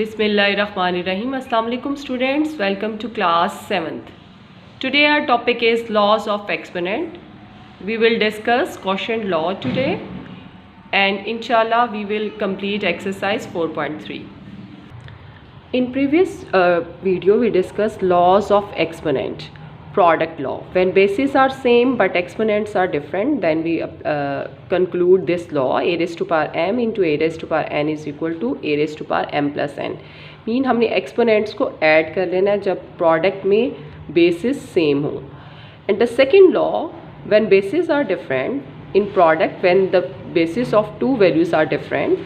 Bismillahirrahmanirrahim. Assalamu alaikum students. Welcome to class 7th. Today our topic is laws of exponent. We will discuss quotient law today and inshallah we will complete exercise 4.3. In previous video we discussed laws of exponent. Product law. When bases are same but exponents are different, then we conclude this law: a raised to power m into a raised to power n is equal to a raised to power m plus n. Mean हमने exponents को add कर लेना जब product में basis same हो. And the second law, when basis are different in product, when the basis of two values are different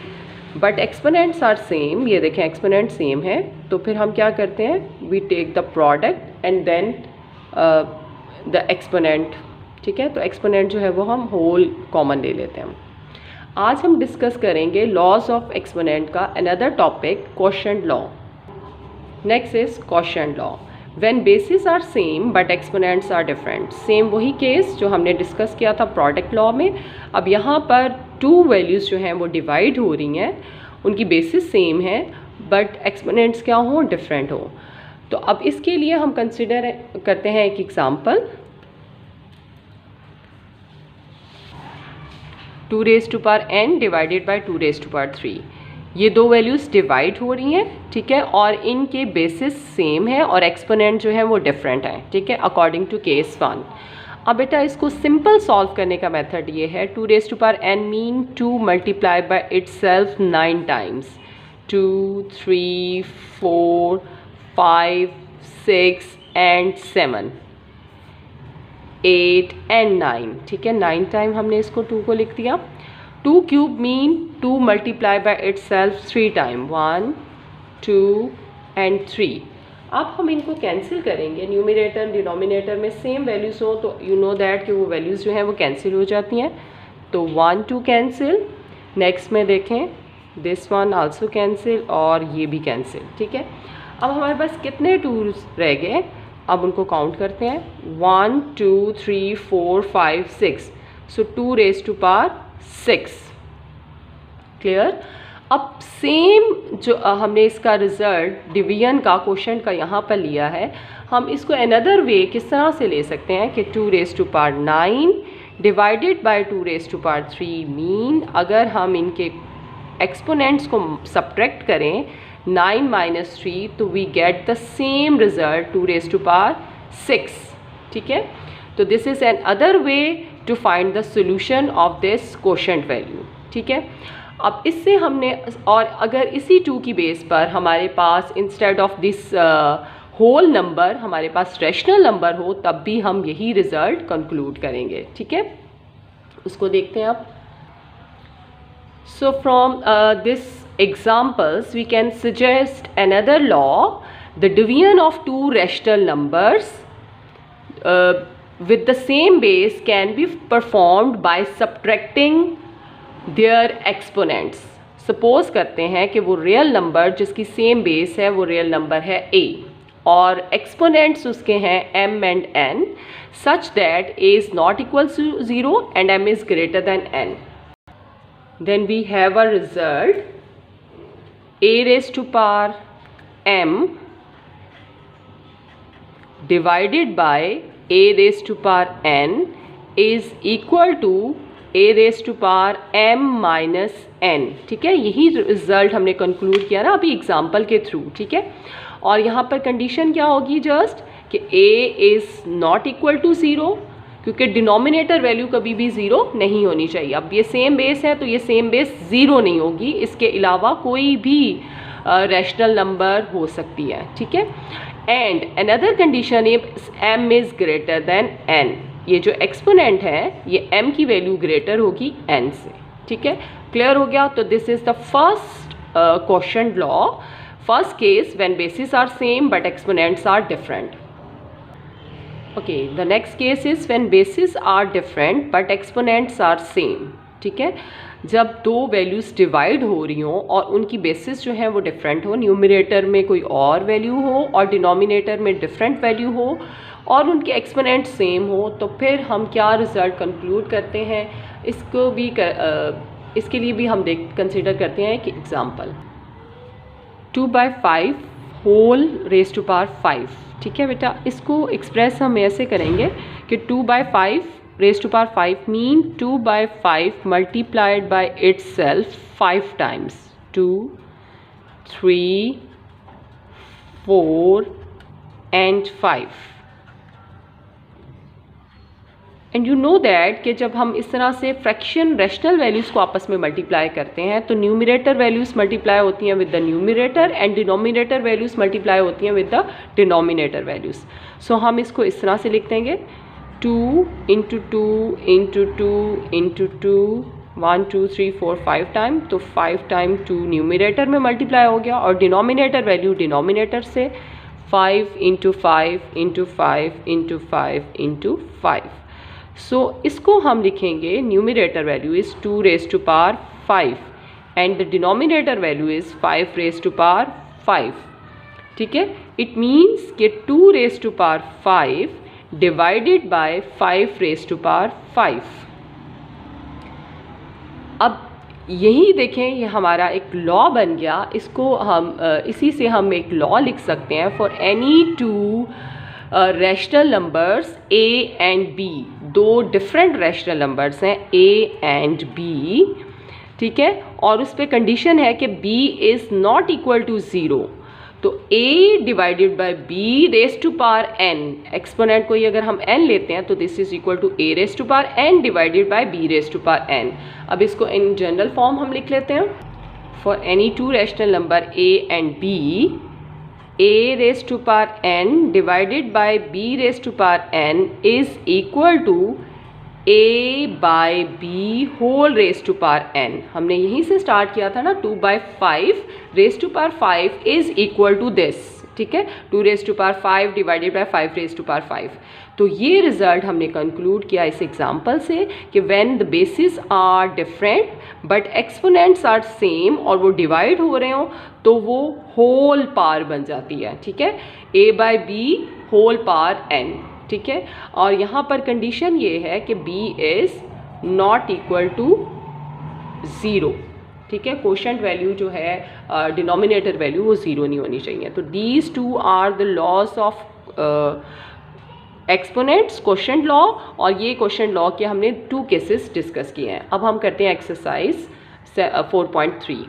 but exponents are same. ये देखें exponent same है तो फिर हम क्या करते हैं, we take the product and then the exponent. ठीक है, तो एक्सपोनेंट जो है वो हम होल कॉमन ले लेते हैं. आज हम डिस्कस करेंगे लॉज ऑफ एक्सपोनेंट का another topic, quotient law. Next is quotient law. When basis are same but exponents are different. Same वही केस जो हमने डिस्कस किया था प्रोडक्ट लॉ में. अब यहाँ पर टू वैल्यूज़ जो हैं वो डिवाइड हो रही हैं, उनकी बेसिस सेम है बट एक्सपोनेंट्स क्या हो, डिफरेंट हो. तो अब इसके लिए हम कंसिडर करते हैं एक example. 2 raised to power n divided bye 2 raised to power 3. ये दो वैल्यूज़ डिवाइड हो रही हैं, ठीक है, और इनके बेसिस सेम है और एक्सपोनेंट जो है वो डिफरेंट है. ठीक है, अकॉर्डिंग टू केस 1. अब बेटा इसको सिंपल सॉल्व करने का मेथड ये है. 2 raised to power n mean 2 multiply by itself 9 times. 2, 3, 4, 5, 6 and 7, 8 and 9. ठीक है, 9 टाइम हमने इसको 2 को लिख दिया. 2 cube mean 2 multiply by itself 3 time. 1, 2 and 3. अब हम इनको कैंसिल करेंगे. न्यूमरेटर डिनोमिनेटर में सेम वैल्यूज़ हो तो यू नो दैट कि वो वैल्यूज़ जो हैं वो कैंसिल हो जाती हैं. तो 1, 2 कैंसिल. नेक्स्ट में देखें, दिस वन आल्सो कैंसिल और ये भी कैंसिल. ठीक है, अब हमारे पास कितने टूल्स रह गए, अब उनको काउंट करते हैं. 1, 2, 3, 4, 5, 6. सो 2 raised to power 6. क्लियर. अब सेम जो हमने इसका रिजल्ट डिवीजन का, क्वोशिएंट का यहाँ पर लिया है, हम इसको अनदर वे किस तरह से ले सकते हैं कि 2 raised to power 9 divided by 2 raised to power 3. Mean अगर हम इनके एक्सपोनेंट्स को सब्ट्रैक्ट करें 9 minus 3 तो we get the same result 2 raised to power 6. ठीक है, तो this is another way to find the solution of this quotient value. ठीक है, अब इससे हमने, और अगर इसी 2 की बेस पर हमारे पास instead of this whole number हमारे पास रैशनल नंबर हो, तब भी हम यही रिजल्ट कंक्लूड करेंगे. ठीक है, उसको देखते हैं आप. So from this examples we can suggest another law. The division of two rational numbers with the same base can be performed by subtracting their exponents. Suppose करते हैं कि वो रियल नंबर जिसकी सेम बेस है वो real number है a और exponents उसके हैं m and n such that a is not equal to 0 and m is greater than n. Then we have a result a raised to power m divided by a raised to power n is equal to a raised to power m minus n. ठीक है, यही result हमने conclude किया ना अभी example के through. ठीक है, और यहाँ पर कंडीशन क्या होगी जस्ट कि a is not equal to 0, क्योंकि डिनोमिनेटर वैल्यू कभी भी 0 नहीं होनी चाहिए. अब ये सेम बेस है तो ये सेम बेस 0 नहीं होगी, इसके अलावा कोई भी रैशनल नंबर हो सकती है. ठीक है, and another condition is m is greater than n. ये जो एक्सपोनेंट है ये m की वैल्यू ग्रेटर होगी n से. ठीक है, क्लियर हो गया. तो this is the first quotient law. First case when basis are same but exponents are different. Okay, the next case is when bases are different but exponents are same. ठीक है, जब दो वैल्यूज़ डिवाइड हो रही हों और उनकी basis जो है वो डिफरेंट हो, न्यूमरेटर में कोई और वैल्यू हो और डिनोमिनेटर में डिफरेंट वैल्यू हो और उनके एक्सपोनेंट सेम हो, तो फिर हम क्या रिज़ल्ट कंक्लूड करते हैं. इसको भी इसके लिए भी हम कंसिडर करते हैं कि example 2/5 whole raise to power 5। ठीक है बेटा, इसको एक्सप्रेस हम ऐसे करेंगे कि 2/5 raise to power 5 mean 2/5 multiplied by itself 5 times, 2, 3, 4 and 5। And you know that कि जब हम इस तरह से फ्रैक्शन रैशनल वैल्यूज़ को आपस में मल्टीप्लाई करते हैं तो न्यूमरेटर वैल्यूज़ मल्टीप्लाई होती हैं with the numerator and denominator values multiply होती हैं विद द डिनोमिनेटर वैल्यूज़। सो हम इसको इस तरह से लिख देंगे 2 × 2 × 2 × 2 1 2 3 4 5 टाइम, तो 5 टाइम 2 न्यूमरेटर में मल्टीप्लाई हो गया और डिनोमिनेटर वैल्यू डिनोमिनेटर से 5 × 5 × 5 × 5 × 5। सो इसको हम लिखेंगे numerator value is 2 raise to power 5 and the denominator value is 5 raise to power 5। ठीक है, इट मीन्स कि 2 raise to power 5 divided by 5 raise to power 5। अब यही देखें, ये हमारा एक लॉ बन गया। इसको हम इसी से हम एक लॉ लिख सकते हैं for any two rational numbers a and b। दो डिफरेंट रैशनल नंबर्स हैं a एंड b, ठीक है, और उस पर कंडीशन है कि b is not equal to 0। तो a divided by b raise to power n, exponent को ही अगर हम n लेते हैं तो this is equal to a raise to power n divided by b raise to power n। अब इसको इन जनरल फॉर्म हम लिख लेते हैं for any two rational number a and b, a raised to power n divided by b raised to power n is equal to a by b whole raised to power n। हमने यहीं से start किया था ना, 2/5 raised to power 5 is equal to this। ठीक है, 2 raised to power 5 divided by 5 raised to power 5। तो ये रिजल्ट हमने कंक्लूड किया इस एग्जाम्पल से कि when the bases are different but exponents are same और वो डिवाइड हो रहे हो तो वो होल पावर बन जाती है। ठीक है, a/b होल पावर n। ठीक है, और यहाँ पर कंडीशन ये है कि b is not equal to 0। ठीक है, कोशेंट वैल्यू जो है डिनोमिनेटर वैल्यू वो 0 नहीं होनी चाहिए। तो these two are the laws of exponents, quotient law, और ये कोशेंट लॉ के हमने 2 केसेस डिस्कस किए हैं। अब हम करते हैं एक्सरसाइज 4.3।